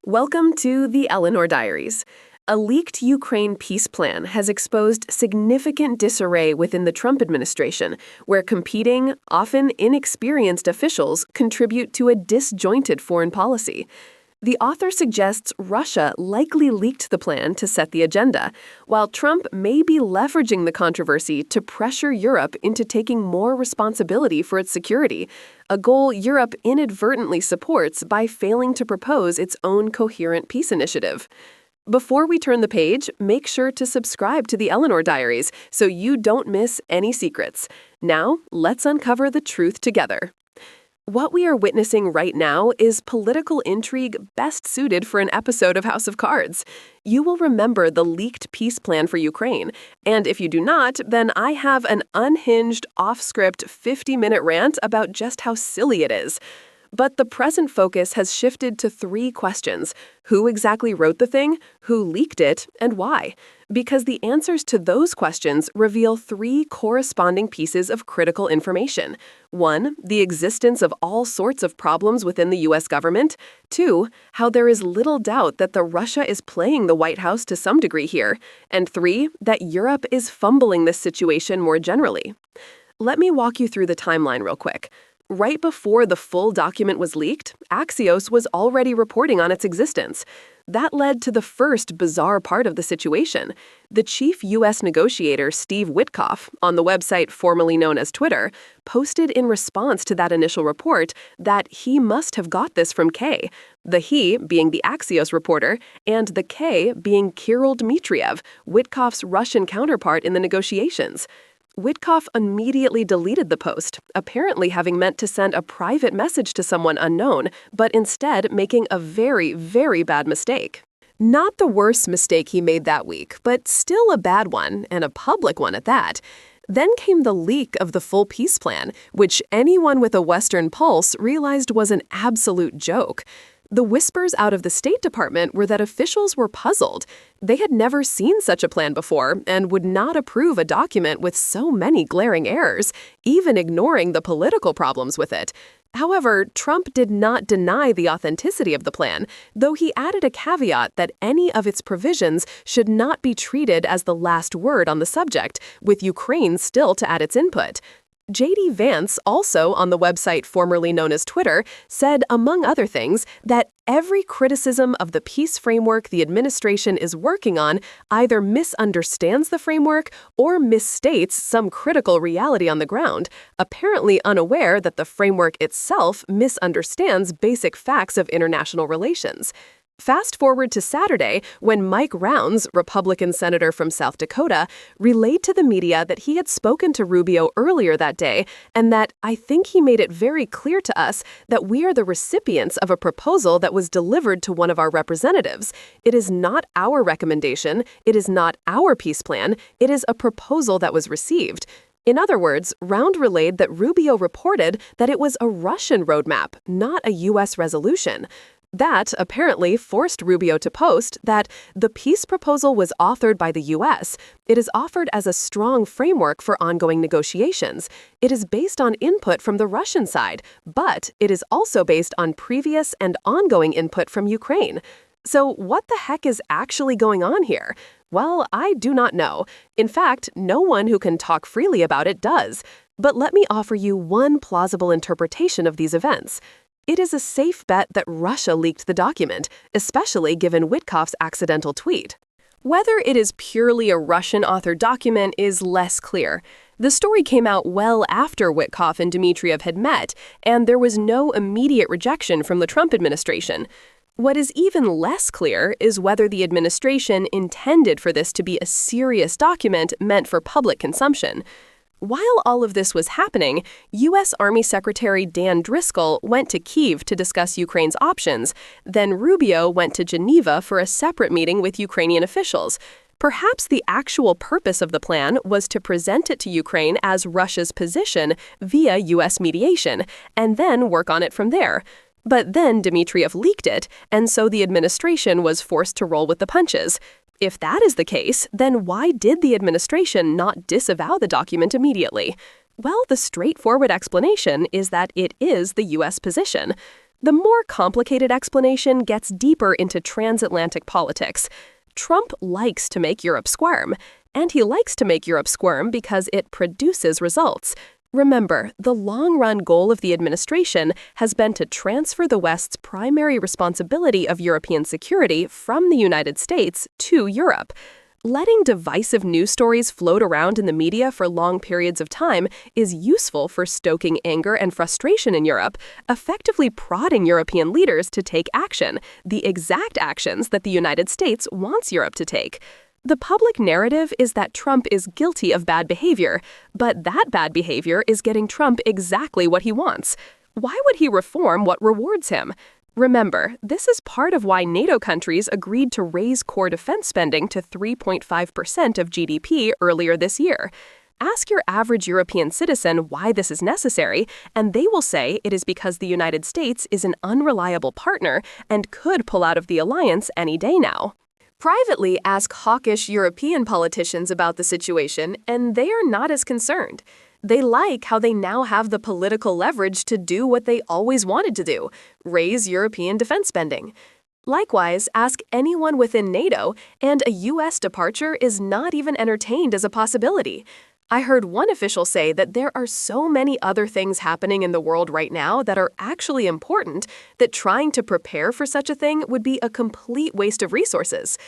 Welcome to the Eleanor Diaries. A leaked Ukraine peace plan has exposed significant disarray within the Trump administration, where competing, often inexperienced officials contribute to a disjointed foreign policy. The author suggests Russia likely leaked the plan to set the agenda, while Trump may be leveraging the controversy to pressure Europe into taking more responsibility for its security, a goal Europe inadvertently supports by failing to propose its own coherent peace initiative. Before we turn the page, make sure to subscribe to the Eleanor Diaries so you don't miss any secrets. Now, let's uncover the truth together. What we are witnessing right now is political intrigue best suited for an episode of House of Cards. You will remember the leaked peace plan for Ukraine, and if you do not, then I have an unhinged, off-script 50-minute rant about just how silly it is. But the present focus has shifted to three questions: who exactly wrote the thing, who leaked it, and why? Because the answers to those questions reveal three corresponding pieces of critical information. 1. The existence of all sorts of problems within the U.S. government. 2. How there is little doubt that Russia is playing the White House to some degree here. And 3. That Europe is fumbling this situation more generally. Let me walk you through the timeline real quick. Right before the full document was leaked, Axios was already reporting on its existence. That led to the first bizarre part of the situation. The chief U.S. negotiator, Steve Witkoff, on the website formerly known as Twitter, posted in response to that initial report that he must have got this from K, the he being the Axios reporter, and the K being Kirill Dmitriev, Witkoff's Russian counterpart in the negotiations. Witkoff immediately deleted the post, apparently having meant to send a private message to someone unknown, but instead making a very, very bad mistake. Not the worst mistake he made that week, but still a bad one, and a public one at that. Then came the leak of the full peace plan, which anyone with a Western pulse realized was an absolute joke. The whispers out of the State Department were that officials were puzzled. They had never seen such a plan before and would not approve a document with so many glaring errors, even ignoring the political problems with it. However, Trump did not deny the authenticity of the plan, though he added a caveat that any of its provisions should not be treated as the last word on the subject, with Ukraine still to add its input. J.D. Vance, also on the website formerly known as Twitter, said, among other things, that every criticism of the peace framework the administration is working on either misunderstands the framework or misstates some critical reality on the ground, apparently unaware that the framework itself misunderstands basic facts of international relations. Fast forward to Saturday, when Mike Rounds, Republican senator from South Dakota, relayed to the media that he had spoken to Rubio earlier that day and that I think he made it very clear to us that we are the recipients of a proposal that was delivered to one of our representatives. It is not our recommendation. It is not our peace plan. It is a proposal that was received. In other words, Round relayed that Rubio reported that it was a Russian roadmap, not a U.S. resolution. That apparently forced Rubio to post that the peace proposal was authored by the U.S. It is offered as a strong framework for ongoing negotiations. It is based on input from the Russian side, but it is also based on previous and ongoing input from Ukraine. So what the heck is actually going on here? Well, I do not know. In fact, no one who can talk freely about it does. But let me offer you one plausible interpretation of these events. It is a safe bet that Russia leaked the document, especially given Witkoff's accidental tweet. Whether it is purely a Russian-authored document is less clear. The story came out well after Witkoff and Dmitriev had met, and there was no immediate rejection from the Trump administration. What is even less clear is whether the administration intended for this to be a serious document meant for public consumption. While all of this was happening, U.S. Army Secretary Dan Driscoll went to Kyiv to discuss Ukraine's options. Then Rubio went to Geneva for a separate meeting with Ukrainian officials. Perhaps the actual purpose of the plan was to present it to Ukraine as Russia's position via U.S. mediation, and then work on it from there. But then Dmitriev leaked it, and so the administration was forced to roll with the punches. If that is the case, then why did the administration not disavow the document immediately? Well, the straightforward explanation is that it is the U.S. position. The more complicated explanation gets deeper into transatlantic politics. Trump likes to make Europe squirm, and he likes to make Europe squirm because it produces results. Remember, the long-run goal of the administration has been to transfer the West's primary responsibility of European security from the United States to Europe. Letting divisive news stories float around in the media for long periods of time is useful for stoking anger and frustration in Europe, effectively prodding European leaders to take action, the exact actions that the United States wants Europe to take. The public narrative is that Trump is guilty of bad behavior, but that bad behavior is getting Trump exactly what he wants. Why would he reform what rewards him? Remember, this is part of why NATO countries agreed to raise core defense spending to 3.5% of GDP earlier this year. Ask your average European citizen why this is necessary, and they will say it is because the United States is an unreliable partner and could pull out of the alliance any day now. Privately, ask hawkish European politicians about the situation, and they are not as concerned. They like how they now have the political leverage to do what they always wanted to do, raise European defense spending. Likewise, ask anyone within NATO, and a U.S. departure is not even entertained as a possibility. I heard one official say that there are so many other things happening in the world right now that are actually important that trying to prepare for such a thing would be a complete waste of resources.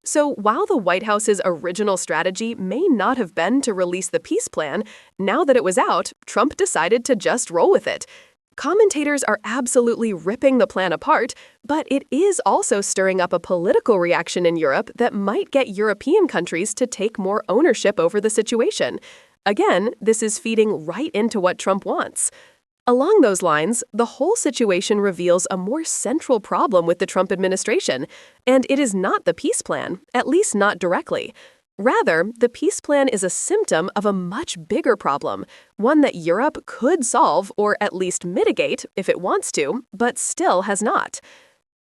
So while the White House's original strategy may not have been to release the peace plan, now that it was out, Trump decided to just roll with it. Commentators are absolutely ripping the plan apart, but it is also stirring up a political reaction in Europe that might get European countries to take more ownership over the situation. Again, this is feeding right into what Trump wants. Along those lines, the whole situation reveals a more central problem with the Trump administration, and it is not the peace plan, at least not directly. Rather, the peace plan is a symptom of a much bigger problem, one that Europe could solve or at least mitigate if it wants to, but still has not.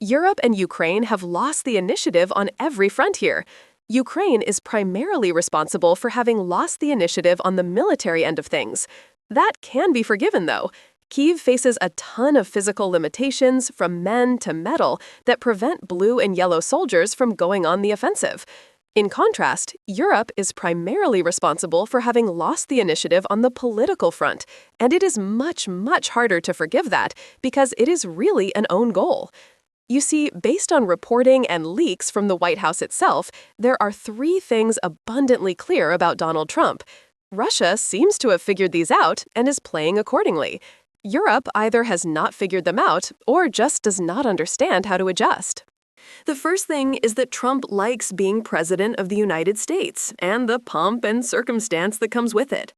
Europe and Ukraine have lost the initiative on every front here. Ukraine is primarily responsible for having lost the initiative on the military end of things. That can be forgiven, though. Kyiv faces a ton of physical limitations, from men to metal, that prevent blue and yellow soldiers from going on the offensive. In contrast, Europe is primarily responsible for having lost the initiative on the political front, and it is much, much harder to forgive that because it is really an own goal. You see, based on reporting and leaks from the White House itself, there are three things abundantly clear about Donald Trump. Russia seems to have figured these out and is playing accordingly. Europe either has not figured them out or just does not understand how to adjust. The first thing is that Trump likes being president of the United States and the pomp and circumstance that comes with it.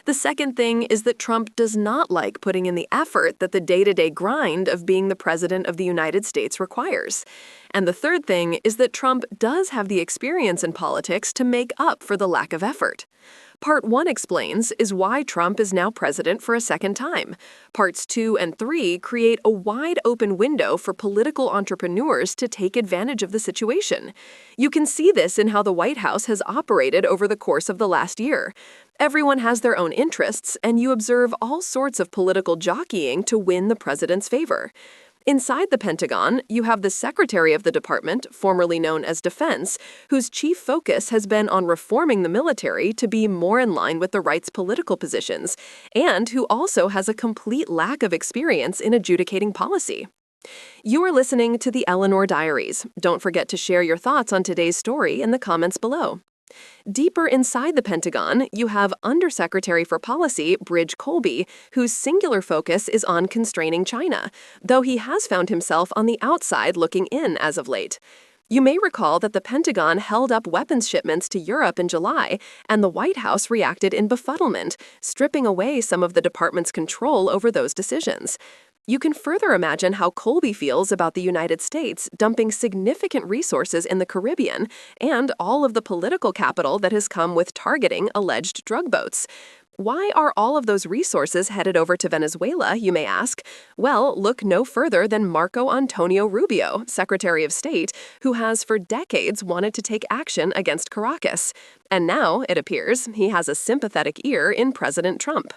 The second thing is that Trump does not like putting in the effort that the day-to-day grind of being the president of the United States requires. And the third thing is that Trump does have the experience in politics to make up for the lack of effort. Part 1 explains is why Trump is now president for a second time. Parts 2 and 3 create a wide open window for political entrepreneurs to take advantage of the situation. You can see this in how the White House has operated over the course of the last year. Everyone has their own interests, and you observe all sorts of political jockeying to win the president's favor. Inside the Pentagon, you have the Secretary of the Department, formerly known as Defense, whose chief focus has been on reforming the military to be more in line with the right's political positions, and who also has a complete lack of experience in adjudicating policy. You are listening to the Eleanor Diaries. Don't forget to share your thoughts on today's story in the comments below. Deeper inside the Pentagon, you have Undersecretary for Policy Bridge Colby, whose singular focus is on constraining China, though he has found himself on the outside looking in as of late. You may recall that the Pentagon held up weapons shipments to Europe in July, and the White House reacted in befuddlement, stripping away some of the department's control over those decisions. You can further imagine how Colby feels about the United States dumping significant resources in the Caribbean and all of the political capital that has come with targeting alleged drug boats. Why are all of those resources headed over to Venezuela, you may ask? Well, look no further than Marco Antonio Rubio, Secretary of State, who has for decades wanted to take action against Caracas. And now, it appears, he has a sympathetic ear in President Trump.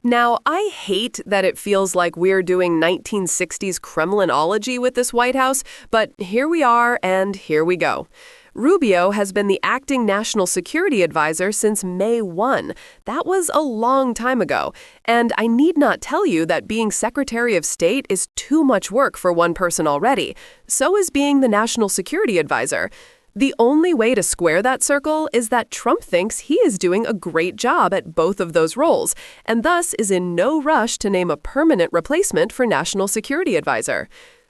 Now, I hate that it feels like we're doing 1960s Kremlinology with this White House, but here we are and here we go. Rubio has been the acting national security advisor since May 1. That was a long time ago. And I need not tell you that being Secretary of State is too much work for one person already. So is being the national security advisor. The only way to square that circle is that Trump thinks he is doing a great job at both of those roles, and thus is in no rush to name a permanent replacement for national security advisor.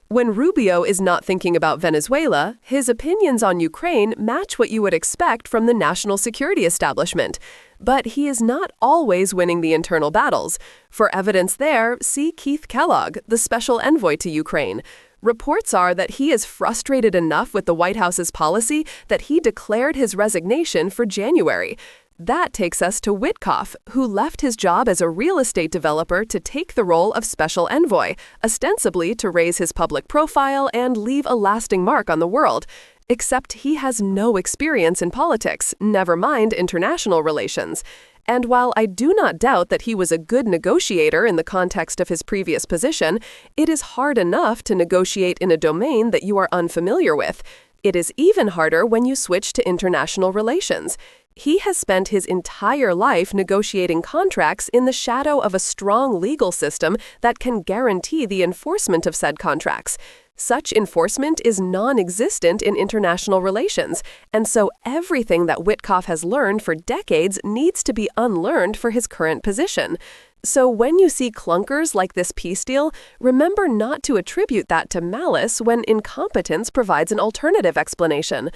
When Rubio is not thinking about Venezuela, his opinions on Ukraine match what you would expect from the national security establishment. But he is not always winning the internal battles. For evidence there, see Keith Kellogg, the special envoy to Ukraine. Reports are that he is frustrated enough with the White House's policy that he declared his resignation for January. That takes us to Witkoff, who left his job as a real estate developer to take the role of special envoy, ostensibly to raise his public profile and leave a lasting mark on the world. Except he has no experience in politics, never mind international relations. And while I do not doubt that he was a good negotiator in the context of his previous position, it is hard enough to negotiate in a domain that you are unfamiliar with. It is even harder when you switch to international relations. He has spent his entire life negotiating contracts in the shadow of a strong legal system that can guarantee the enforcement of said contracts. Such enforcement is non-existent in international relations, and so everything that Witkoff has learned for decades needs to be unlearned for his current position. So when you see clunkers like this peace deal, remember not to attribute that to malice when incompetence provides an alternative explanation.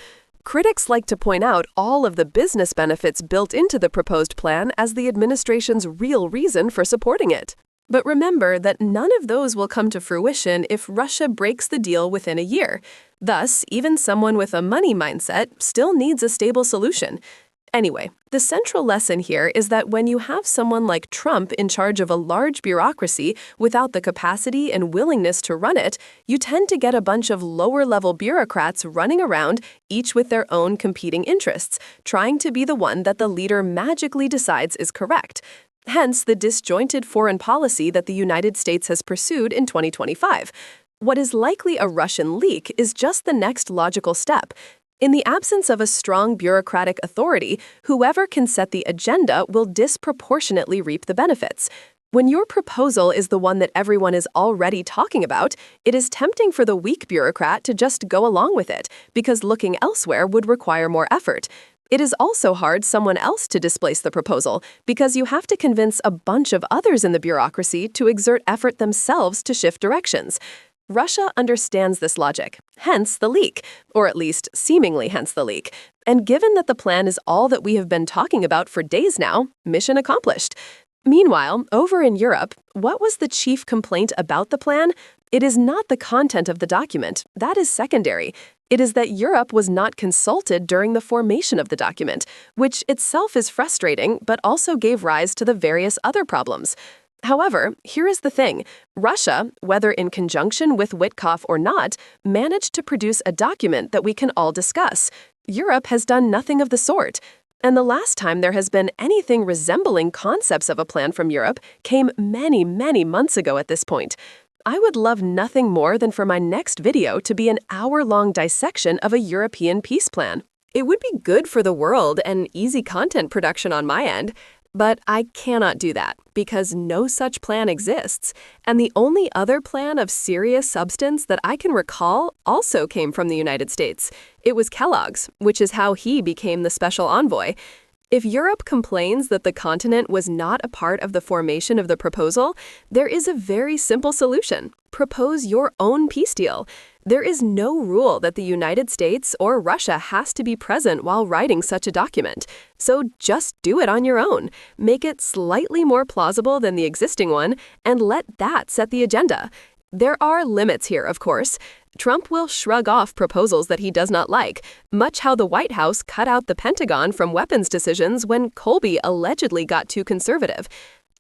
Critics like to point out all of the business benefits built into the proposed plan as the administration's real reason for supporting it. But remember that none of those will come to fruition if Russia breaks the deal within a year. Thus, even someone with a money mindset still needs a stable solution. Anyway, the central lesson here is that when you have someone like Trump in charge of a large bureaucracy without the capacity and willingness to run it, you tend to get a bunch of lower-level bureaucrats running around, each with their own competing interests, trying to be the one that the leader magically decides is correct. Hence the disjointed foreign policy that the United States has pursued in 2025. What is likely a Russian leak is just the next logical step. In the absence of a strong bureaucratic authority, whoever can set the agenda will disproportionately reap the benefits. When your proposal is the one that everyone is already talking about, it is tempting for the weak bureaucrat to just go along with it, because looking elsewhere would require more effort. It is also hard someone else to displace the proposal, because you have to convince a bunch of others in the bureaucracy to exert effort themselves to shift directions. Russia understands this logic, hence the leak, or at least seemingly hence the leak. And given that the plan is all that we have been talking about for days now, mission accomplished. Meanwhile, over in Europe, what was the chief complaint about the plan? It is not the content of the document. That is secondary. It is that Europe was not consulted during the formation of the document, which itself is frustrating, but also gave rise to the various other problems. However, here is the thing. Russia, whether in conjunction with Witkoff or not, managed to produce a document that we can all discuss. Europe has done nothing of the sort. And the last time there has been anything resembling concepts of a plan from Europe came many, many months ago at this point. I would love nothing more than for my next video to be an hour-long dissection of a European peace plan. It would be good for the world and easy content production on my end, but I cannot do that because no such plan exists, and the only other plan of serious substance that I can recall also came from the United States. It was Kellogg's, which is how he became the special envoy. If Europe complains that the continent was not a part of the formation of the proposal, there is a very simple solution. Propose your own peace deal. There is no rule that the United States or Russia has to be present while writing such a document. So just do it on your own. Make it slightly more plausible than the existing one, and let that set the agenda. There are limits here, of course. Trump will shrug off proposals that he does not like, much how the White House cut out the Pentagon from weapons decisions when Colby allegedly got too conservative.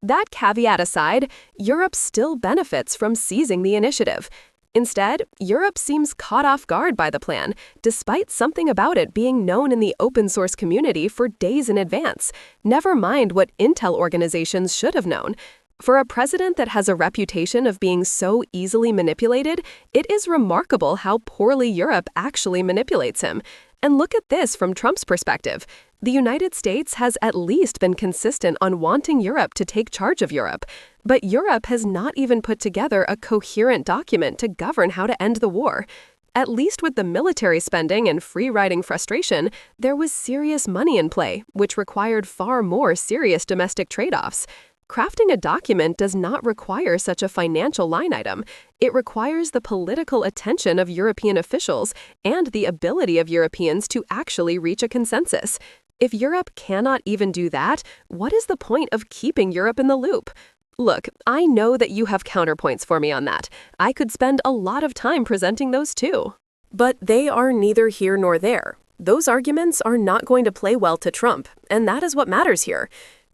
That caveat aside, Europe still benefits from seizing the initiative. Instead, Europe seems caught off guard by the plan, despite something about it being known in the open source community for days in advance. Never mind what intel organizations should have known. For a president that has a reputation of being so easily manipulated, it is remarkable how poorly Europe actually manipulates him. And look at this from Trump's perspective. The United States has at least been consistent on wanting Europe to take charge of Europe. But Europe has not even put together a coherent document to govern how to end the war. At least with the military spending and free-riding frustration, there was serious money in play, which required far more serious domestic trade-offs. Crafting a document does not require such a financial line item. It requires the political attention of European officials and the ability of Europeans to actually reach a consensus. If Europe cannot even do that, what is the point of keeping Europe in the loop? Look, I know that you have counterpoints for me on that. I could spend a lot of time presenting those too. But they are neither here nor there. Those arguments are not going to play well to Trump, and that is what matters here.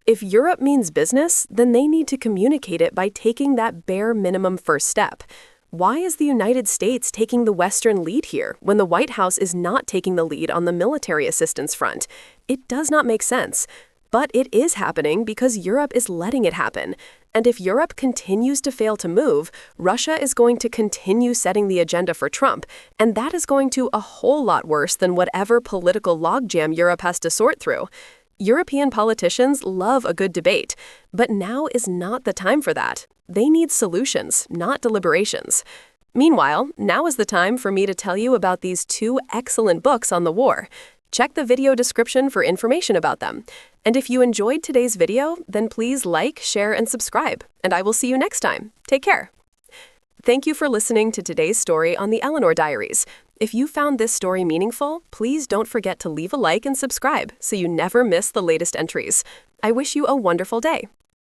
If Europe means business, then they need to communicate it by taking that bare minimum first step. Why is the United States taking the Western lead here when the White House is not taking the lead on the military assistance front? It does not make sense. But it is happening because Europe is letting it happen. And if Europe continues to fail to move, Russia is going to continue setting the agenda for Trump, and that is going to a whole lot worse than whatever political logjam Europe has to sort through. European politicians love a good debate, but now is not the time for that. They need solutions, not deliberations. Meanwhile, now is the time for me to tell you about these two excellent books on the war. Check the video description for information about them. And if you enjoyed today's video, then please like, share, and subscribe. And I will see you next time. Take care. Thank you for listening to today's story on the Eleanor Diaries. If you found this story meaningful, please don't forget to leave a like and subscribe so you never miss the latest entries. I wish you a wonderful day.